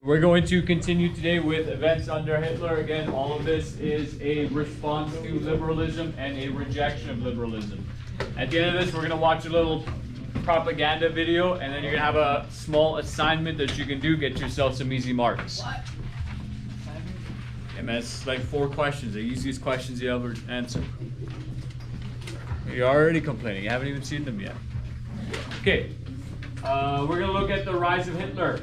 We're going to continue today with events under Hitler. Again, all of this is a response to liberalism and a rejection of liberalism. At the end of this, we're going to watch a little propaganda video, and then you're going to have a small assignment that you can do. Get yourself some easy marks. What? Yeah, man, it's like 4 questions, the easiest questions you ever answer. You're already complaining. You haven't even seen them yet. Okay, we're going to look at the rise of Hitler.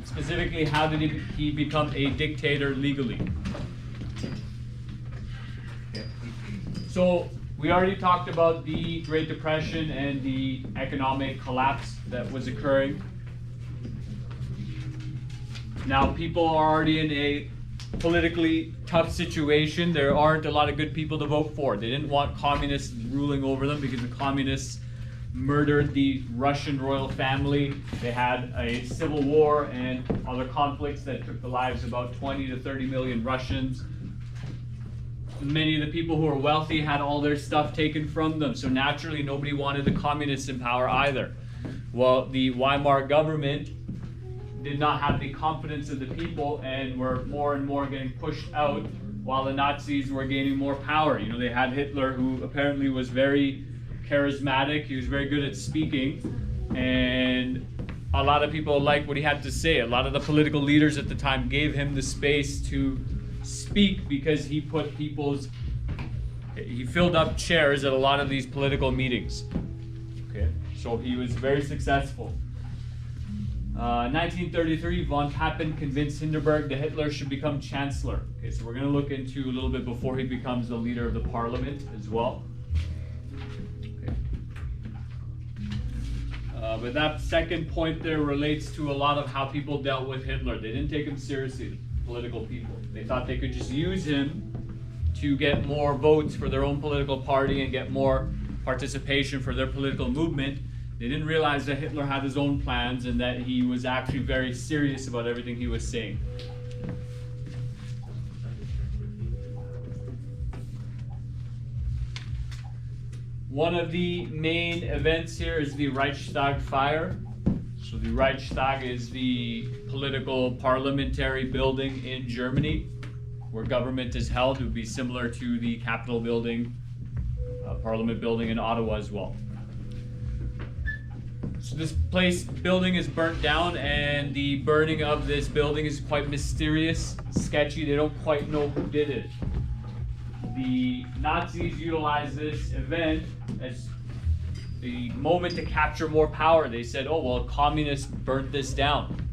Specifically, how did he become a dictator legally? Okay. So we already talked about the Great Depression and the economic collapse that was occurring. Now people are already in a politically tough situation. There aren't a lot of good people to vote for. They didn't want communists ruling over them because the communists murdered the Russian royal family. They had a civil war and other conflicts that took the lives of about 20 to 30 million Russians. Many of the people who were wealthy had all their stuff taken from them, so naturally nobody wanted the communists in power either. Well, the Weimar government did not have the confidence of the people and were more and more getting pushed out while the Nazis were gaining more power. You know, they had Hitler, who apparently was very charismatic. He was very good at speaking, and a lot of people liked what he had to say. A lot of the political leaders at the time gave him the space to speak because he filled up chairs at a lot of these political meetings. Okay, so he was very successful. 1933, von Papen convinced Hindenburg that Hitler should become chancellor. Okay, so we're going to look into a little bit before he becomes the leader of the parliament as well. But that second point there relates to a lot of how people dealt with Hitler. They didn't take him seriously, the political people. They thought they could just use him to get more votes for their own political party and get more participation for their political movement. They didn't realize that Hitler had his own plans and that he was actually very serious about everything he was saying. One of the main events here is the Reichstag fire. So the Reichstag is the political parliamentary building in Germany where government is held. It would be similar to the Capitol building, Parliament building in Ottawa as well. So this building is burnt down, and the burning of this building is quite mysterious, sketchy. They don't quite know who did it. The Nazis utilized this event as the moment to capture more power. They said, oh, well, communists burnt this down.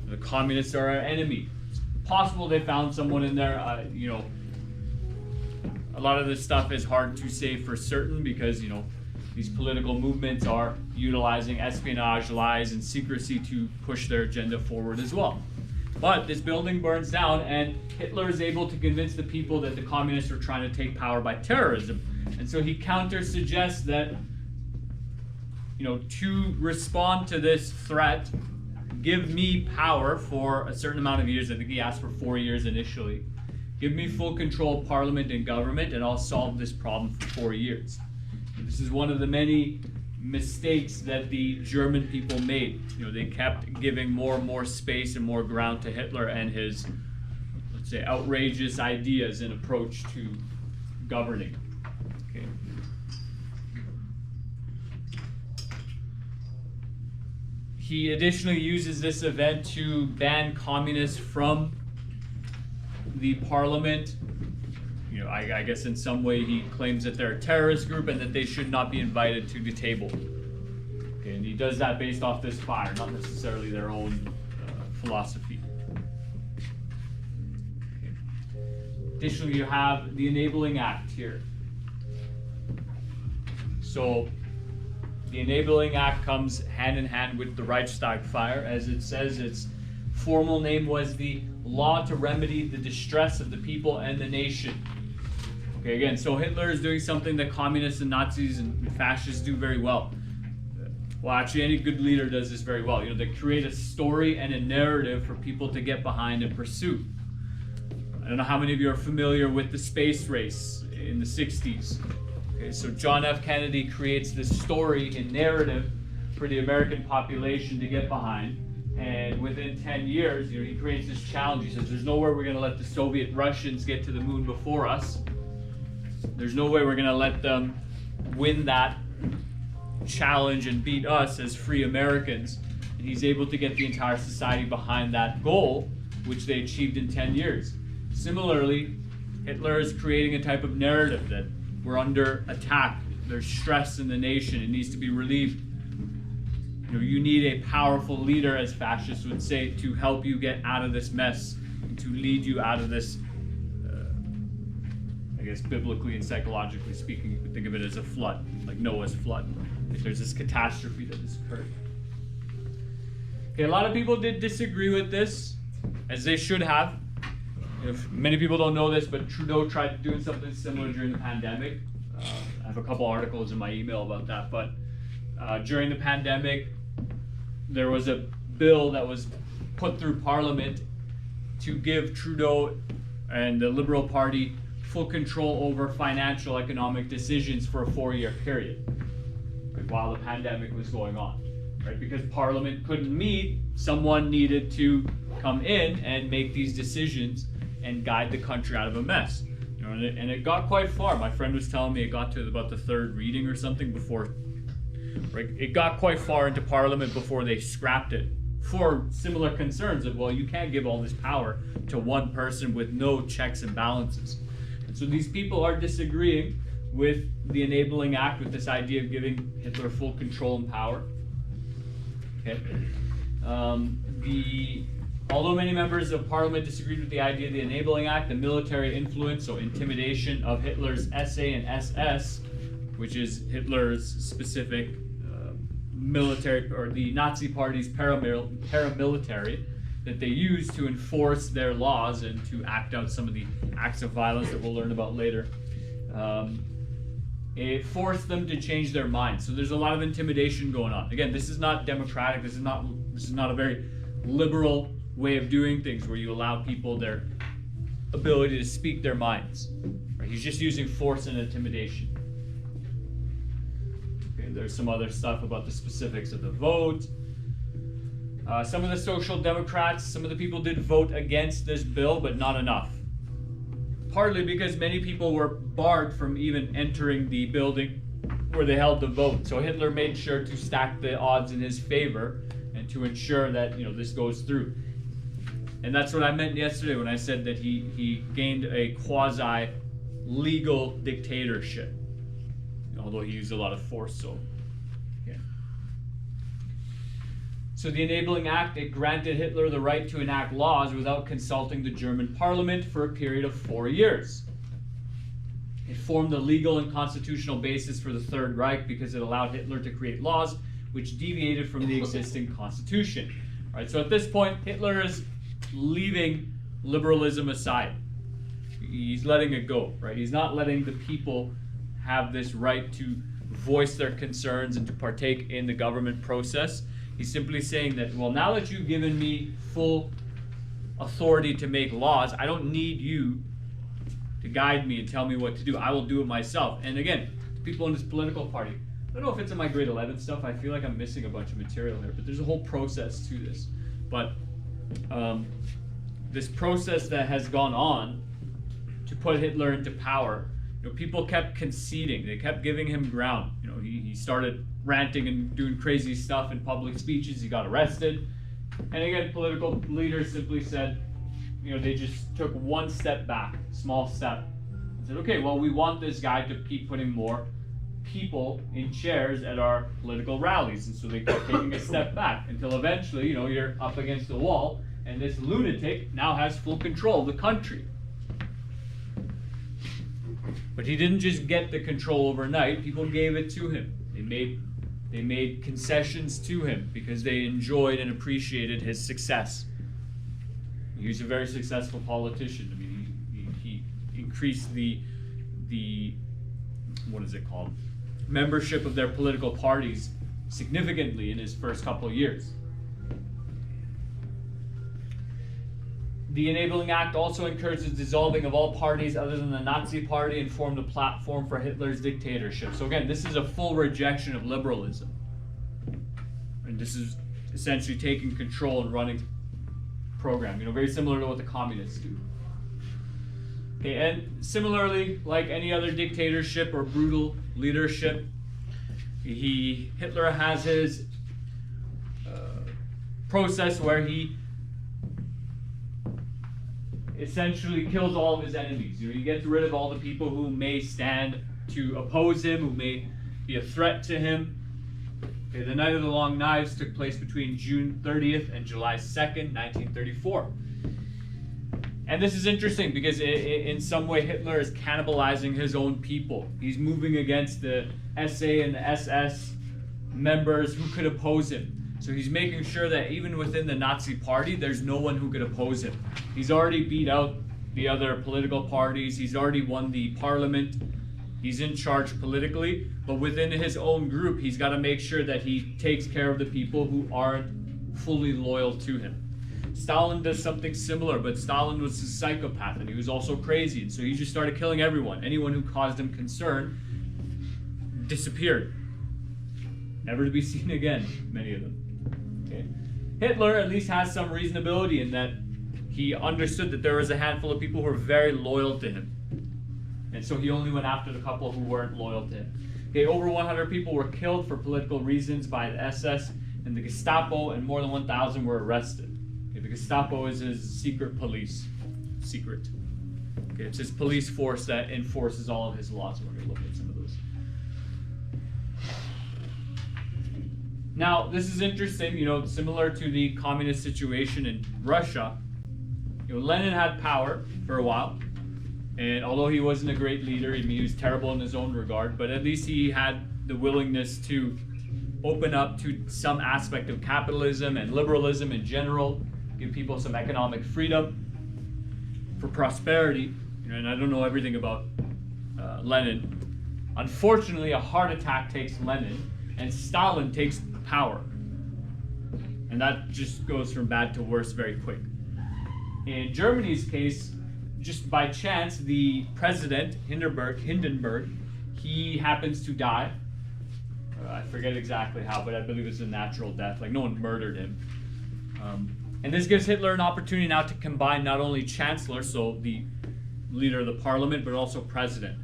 The communists are our enemy. It's possible they found someone in there. You know, a lot of this stuff is hard to say for certain because, you know, these political movements are utilizing espionage, lies, and secrecy to push their agenda forward as well. But this building burns down, and Hitler is able to convince the people that the communists are trying to take power by terrorism. And so he counter-suggests that, you know, to respond to this threat, give me power for a certain amount of years. I think he asked for 4 years initially. Give me full control of parliament and government, and I'll solve this problem for 4 years. This is one of the many mistakes that the German people made. You know, they kept giving more and more space and more ground to Hitler and his, let's say, outrageous ideas and approach to governing. Okay. He additionally uses this event to ban communists from the parliament. You know, I guess in some way he claims that they're a terrorist group and that they should not be invited to the table. Okay, and he does that based off this fire, not necessarily their own philosophy. Okay. Additionally, you have the Enabling Act here. So the Enabling Act comes hand in hand with the Reichstag fire. As it says, its formal name was the Law to Remedy the Distress of the People and the Nation. Okay, again, so Hitler is doing something that communists and Nazis and fascists do very well. Well, actually, any good leader does this very well. You know, they create a story and a narrative for people to get behind and pursue. I don't know how many of you are familiar with the space race in the 60s. Okay, so John F. Kennedy creates this story and narrative for the American population to get behind. And within 10 years, he creates this challenge. He says, there's no way we're going to let the Soviet Russians get to the moon before us. There's no way we're going to let them win that challenge and beat us as free Americans. And he's able to get the entire society behind that goal, which they achieved in 10 years. Similarly, Hitler is creating a type of narrative that we're under attack. There's stress in the nation. It needs to be relieved. You need a powerful leader, as fascists would say, to help you get out of this mess, and to lead you out of this, I guess biblically and psychologically speaking, you could think of it as a flood, like Noah's flood. If there's this catastrophe that has occurred. Okay, a lot of people did disagree with this, as they should have. If many people don't know this, but Trudeau tried doing something similar during the pandemic. I have a couple articles in my email about that, but during the pandemic, there was a bill that was put through Parliament to give Trudeau and the Liberal Party full control over financial economic decisions for a 4-year period, right, while the pandemic was going on. Right? Because Parliament couldn't meet, someone needed to come in and make these decisions and guide the country out of a mess. And it got quite far. My friend was telling me it got to about the 3rd reading or something before. Right? It got quite far into Parliament before they scrapped it for similar concerns of, well, you can't give all this power to one person with no checks and balances. And so these people are disagreeing with the Enabling Act, with this idea of giving Hitler full control and power. Okay. Although many members of Parliament disagreed with the idea of the Enabling Act, the military influence, so intimidation of Hitler's SA and SS, which is Hitler's specific military, or the Nazi Party's paramilitary, that they used to enforce their laws and to act out some of the acts of violence that we'll learn about later. It forced them to change their minds. So there's a lot of intimidation going on. Again, this is not democratic. This is not a very liberal way of doing things where you allow people their ability to speak their minds. Right? He's just using force and intimidation. Okay, there's some other stuff about the specifics of the vote. Some of the Social Democrats, some of the people did vote against this bill, but not enough. Partly because many people were barred from even entering the building where they held the vote. So Hitler made sure to stack the odds in his favor and to ensure that this goes through. And that's what I meant yesterday when I said that he gained a quasi-legal dictatorship, although he used a lot of force. So the Enabling Act, it granted Hitler the right to enact laws without consulting the German parliament for a period of 4 years. It formed the legal and constitutional basis for the Third Reich because it allowed Hitler to create laws which deviated from the existing constitution. Right, so at this point, Hitler is leaving liberalism aside. He's letting it go. Right? He's not letting the people have this right to voice their concerns and to partake in the government process. He's simply saying that, well, now that you've given me full authority to make laws, I don't need you to guide me and tell me what to do. I will do it myself. And again, the people in this political party, I don't know if it's in my grade 11 stuff. I feel like I'm missing a bunch of material here, but there's a whole process to this. But this process that has gone on to put Hitler into power, people kept conceding. They kept giving him ground. He started ranting and doing crazy stuff in public speeches. He got arrested. And again, political leaders simply said, they just took one step back, small step, and said, okay, well, we want this guy to keep putting more people in chairs at our political rallies. And so they kept taking a step back until eventually, you're up against the wall, and this lunatic now has full control of the country. But he didn't just get the control overnight. People gave it to him. They made concessions to him because they enjoyed and appreciated his success. He was a very successful politician. I mean, he increased the what is it called? Membership of their political parties significantly in his first couple of years. The Enabling Act also encourages dissolving of all parties other than the Nazi Party and formed a platform for Hitler's dictatorship. So again, this is a full rejection of liberalism. this is essentially taking control and running program, very similar to what the communists do. Okay, and similarly, like any other dictatorship or brutal leadership, Hitler has his process where he essentially kills all of his enemies. He gets rid of all the people who may stand to oppose him, who may be a threat to him. Okay, the Night of the Long Knives took place between June 30th and July 2nd, 1934. And this is interesting because in some way Hitler is cannibalizing his own people. He's moving against the SA and the SS members who could oppose him. So he's making sure that even within the Nazi party, there's no one who could oppose him. He's already beat out the other political parties. He's already won the parliament. He's in charge politically, but within his own group, he's got to make sure that he takes care of the people who aren't fully loyal to him. Stalin does something similar, but Stalin was a psychopath and he was also crazy, and so he just started killing everyone. Anyone who caused him concern disappeared, never to be seen again, many of them. Okay. Hitler at least has some reasonability in that he understood that there was a handful of people who were very loyal to him, and so he only went after the couple who weren't loyal to him. Okay, over 100 people were killed for political reasons by the SS and the Gestapo, and more than 1,000 were arrested. Okay, the Gestapo is his secret police. Secret. Okay, it's his police force that enforces all of his laws. We're going to look at some of those. Now, this is interesting, similar to the communist situation in Russia. Lenin had power for a while, and although he wasn't a great leader, he was terrible in his own regard, but at least he had the willingness to open up to some aspect of capitalism and liberalism in general, give people some economic freedom for prosperity. And I don't know everything about Lenin. Unfortunately, a heart attack takes Lenin, and Stalin takes power. And that just goes from bad to worse very quick. In Germany's case, just by chance, the president, Hindenburg, he happens to die. I forget exactly how, but I believe it's a natural death. Like, no one murdered him. And this gives Hitler an opportunity now to combine not only chancellor, so the leader of the parliament, but also president.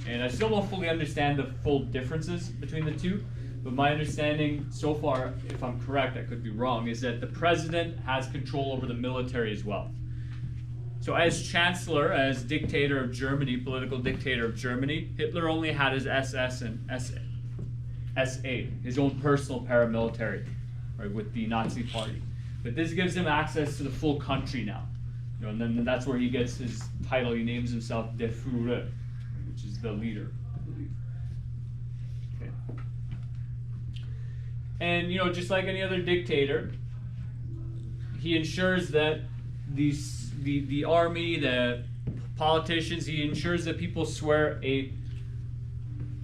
And I still don't fully understand the full differences between the two, but my understanding so far, if I'm correct, I could be wrong, is that the president has control over the military as well. So as chancellor, as dictator of Germany, political dictator of Germany, Hitler only had his SS and SA, his own personal paramilitary, right, with the Nazi party. But this gives him access to the full country now. And then that's where he gets his title. He names himself Der Führer, which is the leader, I believe. Okay. And just like any other dictator, he ensures that the army, the politicians, he ensures that people swear a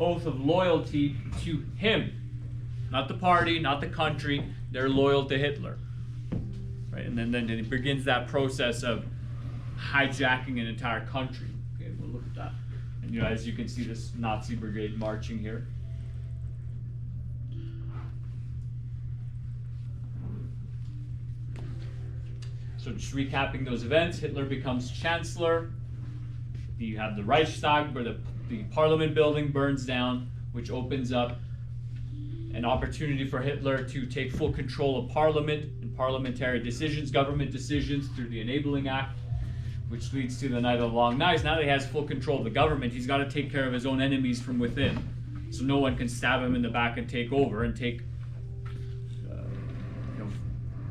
oath of loyalty to him, not the party, not the country. They're loyal to Hitler, right? And then it begins that process of hijacking an entire country. Okay, we'll look at that. And as you can see, this Nazi brigade marching here. So just recapping those events, Hitler becomes chancellor. You have the Reichstag, where the parliament building burns down, which opens up an opportunity for Hitler to take full control of parliament and parliamentary decisions, government decisions, through the Enabling Act, which leads to the Night of the Long Knives. Now that he has full control of the government, he's got to take care of his own enemies from within, so no one can stab him in the back and take over and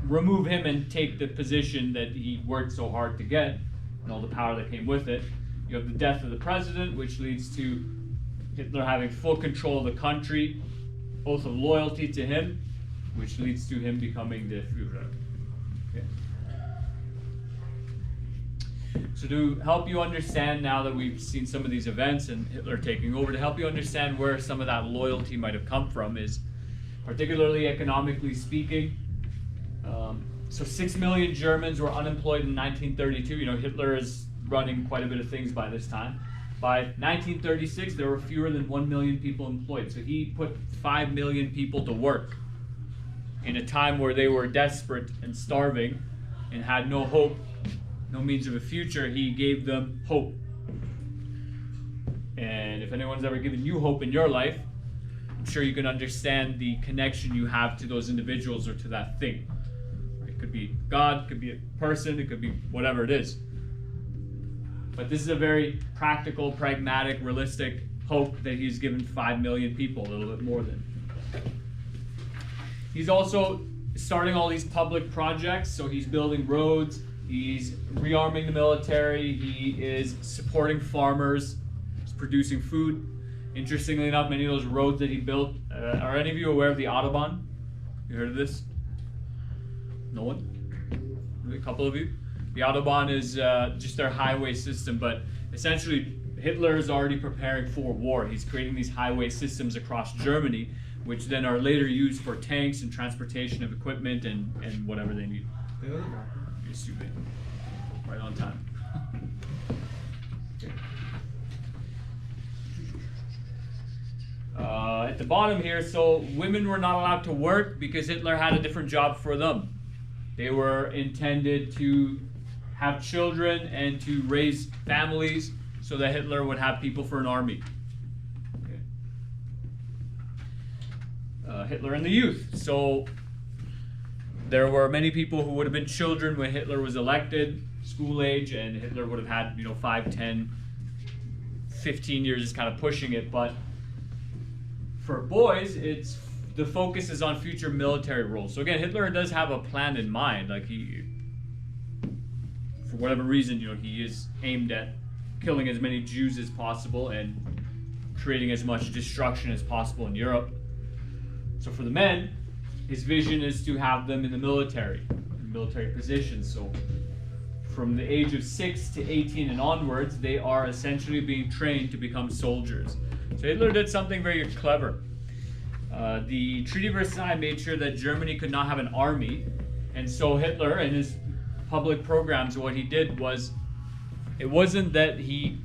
remove him and take the position that he worked so hard to get and all the power that came with it. You have the death of the president, which leads to Hitler having full control of the country, oath of loyalty to him, which leads to him becoming the Führer. Okay. So to help you understand, now that we've seen some of these events and Hitler taking over, to help you understand where some of that loyalty might have come from, is particularly economically speaking. So 6 million Germans were unemployed in 1932. Hitler is running quite a bit of things by this time. By 1936, there were fewer than 1 million people employed. So he put 5 million people to work. in a time where they were desperate and starving and had no hope, no means of a future, he gave them hope. And if anyone's ever given you hope in your life, I'm sure you can understand the connection you have to those individuals or to that thing. It could be God, it could be a person, it could be whatever it is. But this is a very practical, pragmatic, realistic hope that he's given 5 million people, a little bit more than. He's also starting all these public projects, so he's building roads, he's rearming the military, he is supporting farmers, he's producing food. Interestingly enough, many of those roads that he built, are any of you aware of the Autobahn? You heard of this? No one? Maybe a couple of you? The Autobahn is just their highway system, but essentially Hitler is already preparing for war. He's creating these highway systems across Germany, which then are later used for tanks and transportation of equipment and whatever they need. You're stupid. Right on time. At the bottom here, so women were not allowed to work because Hitler had a different job for them. They were intended to have children and to raise families so that Hitler would have people for an army. Okay. Hitler and the youth. So there were many people who would have been children when Hitler was elected, school age, and Hitler would have had 5, 10, 15 years is kind of pushing it, but for boys, the focus is on future military roles. So again, Hitler does have a plan in mind. Like for whatever reason, he is aimed at killing as many Jews as possible and creating as much destruction as possible in Europe. So for the men, his vision is to have them in the military positions. So from the age of 6 to 18 and onwards, they are essentially being trained to become soldiers. So Hitler did something very clever. The Treaty of Versailles made sure that Germany could not have an army, and so Hitler and his public programs, what he did was, it wasn't that he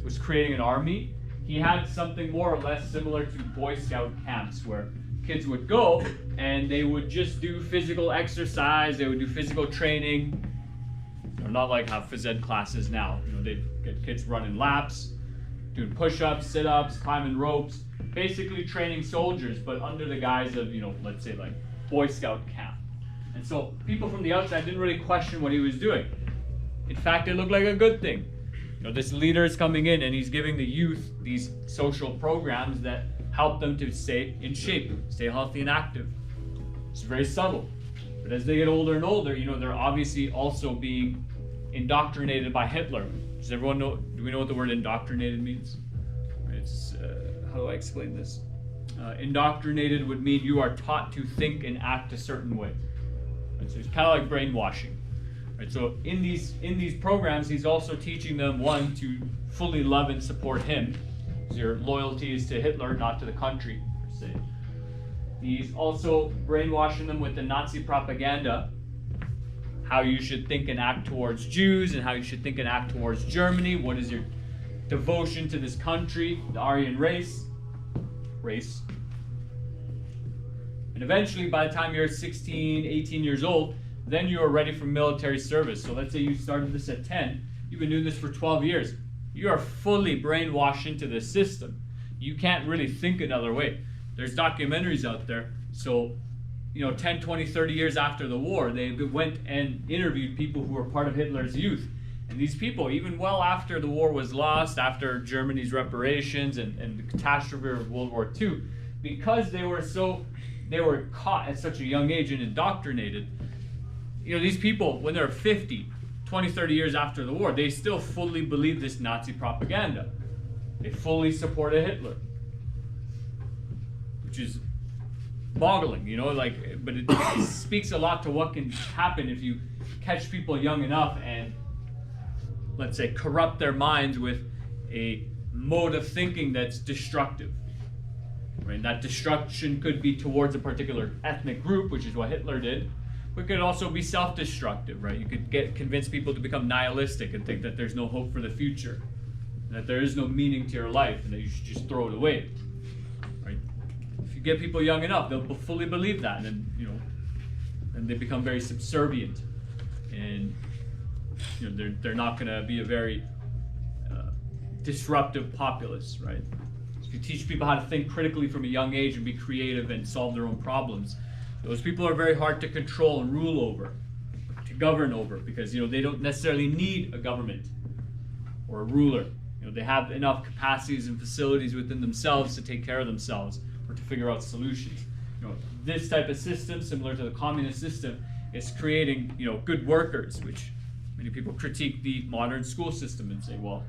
was creating an army. He had something more or less similar to Boy Scout camps where kids would go and they would just do physical exercise, they would do physical training. They're not like how phys ed classes now. They'd get kids running laps, doing push-ups, sit-ups, climbing ropes, basically training soldiers, but under the guise of, let's say like Boy Scout camp. And so people from the outside didn't really question what he was doing. In fact, it looked like a good thing. This leader is coming in and he's giving the youth these social programs that help them to stay in shape, stay healthy and active. It's very subtle. But as they get older and older, they're obviously also being indoctrinated by Hitler. Does everyone know, do we know what the word indoctrinated means? It's, how do I explain this? Indoctrinated would mean you are taught to think and act a certain way. Right? So it's kind of like brainwashing. Right? So in these programs, he's also teaching them, one, to fully love and support him. So your loyalty is to Hitler, not to the country, per se. He's also brainwashing them with the Nazi propaganda, how you should think and act towards Jews and how you should think and act towards Germany. What is your devotion to this country, the Aryan race. And eventually, by the time you're 16, 18 years old, then you are ready for military service. So let's say you started this at 10, you've been doing this for 12 years. You are fully brainwashed into the system. You can't really think another way. There's documentaries out there. So 10, 20, 30 years after the war, they went and interviewed people who were part of Hitler's youth. And these people, even well after the war was lost, after Germany's reparations and the catastrophe of World War II, because they were caught at such a young age and indoctrinated, these people, when they're 50, 20, 30 years after the war, they still fully believe this Nazi propaganda. They fully supported Hitler, which is boggling, but it speaks a lot to what can happen if you catch people young enough and, let's say, corrupt their minds with a mode of thinking that's destructive. Right? That destruction could be towards a particular ethnic group, which is what Hitler did, but it could also be self-destructive, right? You could convince people to become nihilistic and think that there's no hope for the future, that there is no meaning to your life, and that you should just throw it away. Right? If you get people young enough, they'll fully believe that, and then and they become very subservient, and they're not going to be a very disruptive populace, right? If you teach people how to think critically from a young age and be creative and solve their own problems, those people are very hard to control and rule over, to govern over, because they don't necessarily need a government or a ruler. They have enough capacities and facilities within themselves to take care of themselves or to figure out solutions. This type of system, similar to the communist system, is creating good workers, which many people critique the modern school system and say, well,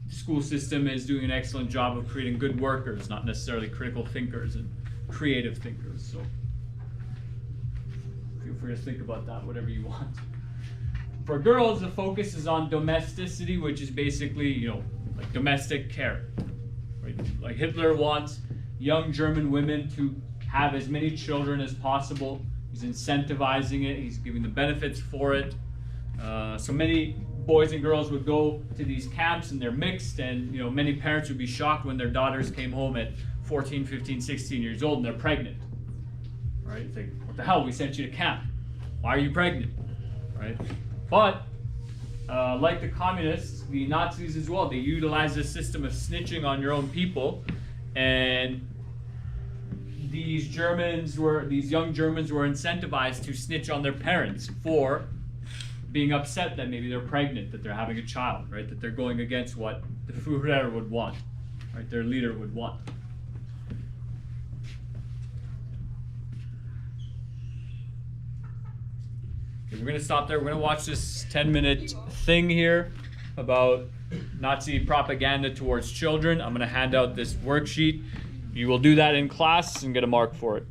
the school system is doing an excellent job of creating good workers, not necessarily critical thinkers and creative thinkers. So feel free to think about that, whatever you want. For girls, the focus is on domesticity, which is basically, like domestic care. Right? Like Hitler wants young German women to have as many children as possible. He's incentivizing it. He's giving the benefits for it. So many boys and girls would go to these camps, and they're mixed, and many parents would be shocked when their daughters came home at 14, 15, 16 years old and they're pregnant. Right? It's like, what the hell? We sent you to camp. Why are you pregnant? Right? But like the communists, the Nazis as well, they utilized a system of snitching on your own people, and these young Germans were incentivized to snitch on their parents for being upset that maybe they're pregnant, that they're having a child, right? That they're going against what the Führer would want, right? Their leader would want. Okay, we're gonna stop there. We're gonna watch this 10-minute thing here about Nazi propaganda towards children. I'm gonna hand out this worksheet. You will do that in class and get a mark for it.